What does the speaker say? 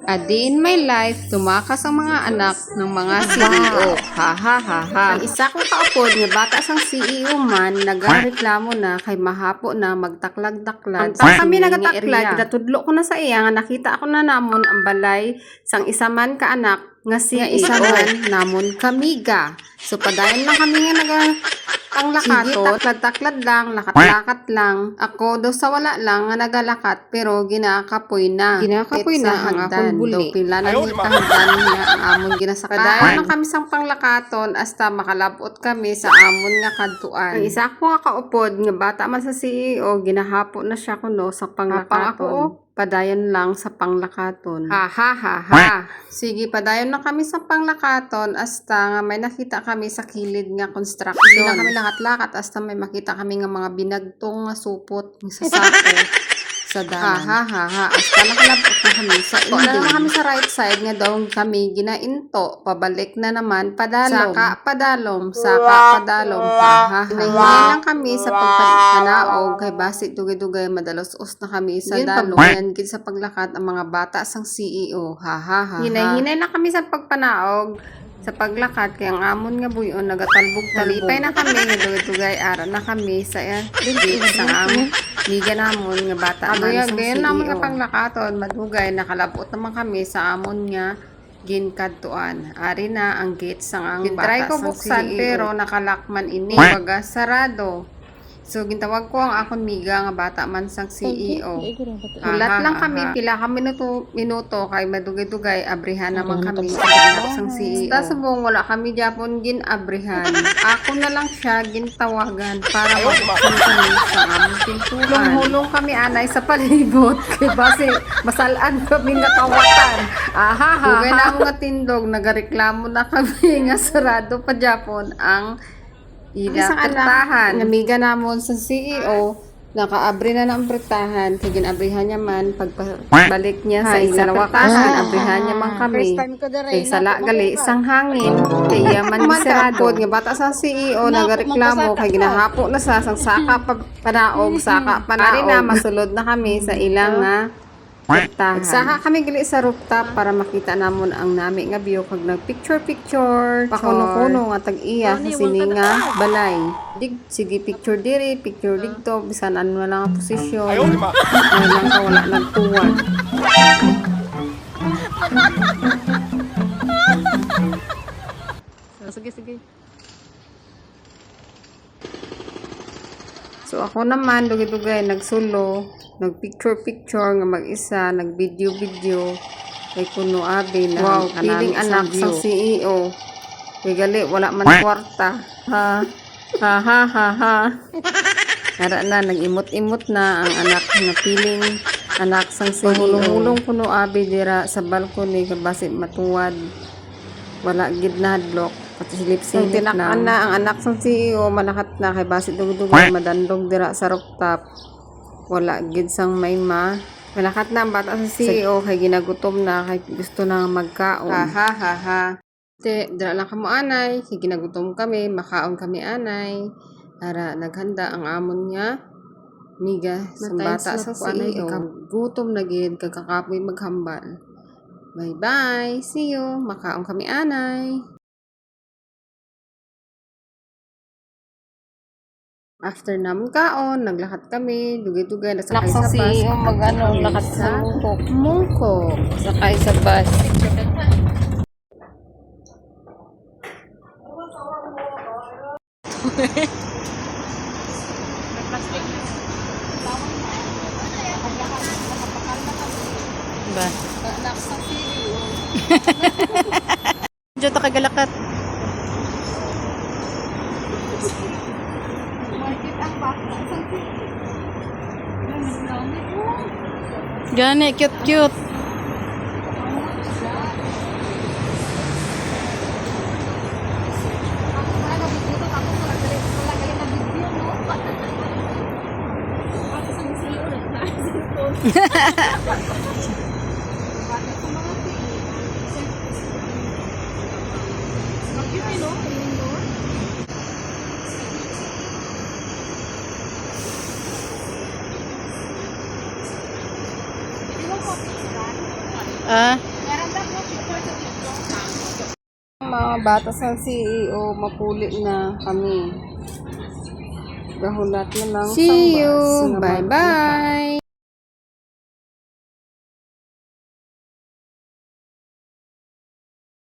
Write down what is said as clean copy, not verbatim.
A day in my life, tumakas ang mga anak ng mga CEO. Ha ha ha ha. Ang isa kong kaupod nga bata sang CEO man, nagareklamo na kay mahapo na magtaklag-taklad. Ang kami nagataklad, ginatudlo ko na sa iya nga nakita ako na namon ang balay sang isa man ka anak nga CEO. Isa man namon kamiga. So padayon lang kami nga panglakato, taklad-taklad lang, lakat-lakat lang. Ako daw sa wala lang nga nagalakat pero ginakapoy na. Ginakapoy na ang akong buli. Pila na ni kahagdan nga ang amon ginasakadayon. Padayon lang kami sang panglakaton hasta makalabot kami sa amon nga kadtuan. Ang isa ko nga kaupod nga bata man sa CEO, ginahapo na siya kuno sa panglakaton. Padayon lang sa panglakaton. Ha ha ha ha. Sige, padayon na kami sa panglakaton hasta nga may nakita kami sa kilid nga construction. Hindi na kami lakat-lakat hasta may makita kami nga mga binagtong nga supot sa sako sa dalan. Ha ha ha ha. Hasta nakalabot na kami sa ending. Wala na kami sa right side nga daw kami ginainto. Pabalik na naman padalom. Saka padalom. Saka padalom. Ha ha ha. Nahingi lang kami sa pagpanaog kay basi dugay-dugay madalos-os na kami sa dalom. Yan gid sa paglakad ang mga bata sang CEO. Ha ha ha. Hinay-hinay na kami sa pagpanaog sa paglakad kay ang amon nga buyon nagatalbog talipay na kami nga dugay-dugay ara na kami sa dili sa amon miga namon nga bata man sang CEO. Namon nga panglakaton madugay nakalabot naman kami sa amon nga ginkadtuan. Ari na ang gate sang ang bata sang CEO. Try ko buksan pero nakalakman ini baga sarado. So, gintawag ko ang akong miga nga bata man sang CEO. Ulat lang kami, pila ka minuto kay madugay-dugay, abrihan naman kami sa anak sang CEO. Basta subong wala kami Japon gin-abrihan. Ako na lang siya gintawagan para mabuksan kami sa aming pintuan. Hulong kami anay sa palibot kay base masalaan kami nga kawatan. Ahaha. Dugay na ako nga tindog, nagareklamo na kami nga sarado pa Japon ang isang pritahan. Namiga namon sa CEO, nakaabri na ng pritahan. Kaya ginabrihan niya man, pagbalik niya sa isang pritahan, abrihan niya man kami. Kaya sala gali, isang hangin. Kaya man sarado. Nga bata sa CEO, nagareklamo, kaya ginahapo na sa saka panaog, saka panaog. Ari na, masulod na kami sa ilang nga pritahan. Saka kami gali sa rooftop para makita namon ang nami nga view kag nag-picture pakuno-kuno nga tag-iya sa sini nga balay. Sige picture diri, picture dito, bisan ano na lang ang posisyon. Ay lang ka wala nagtuwad. Sige. So ako naman dugay-dugay nagsulo, nagpicture nga mag-isa, nagvideo kay kuno abi na piling anak sa CEO. Kay gali wala man kwarta. Ha ha ha ha. Ara na nag-imot-imot na ang anak na piling anak sang CEO. Hulong kuno abi dira sa balcony kay basi matuwad. Wala gid na hadlok. Pati silip-silip na. Tinakan na ang anak sang CEO, malakat na kay basi dugdugay madandog dira sa rooftop. Wala gid sang may malakat na ang bata sa CEO kay ginagutom na kay gusto na magkaon. Ha ha ha ha. Dira lang kamo anay, kay ginagutom kami, makaon kami anay. Ara naghanda ang amon nga miga sa bata sa CEO. Gutom na gid kagakapoy maghambal. Bye-bye. See you. Makaon kami anay. After namin kaon, naglakat kami, dugay-dugay, nasakay sa bus. CEO, lakat sa mungkok. Sakay sa bus. Ba? Anak sa CEO. Diyo to kagalakat. Gani, cute. Ah. Mga bata sa CEO, mapuli na kami. Gahulat na lang See sang bus you. nga Bye mag-ihaw. bye.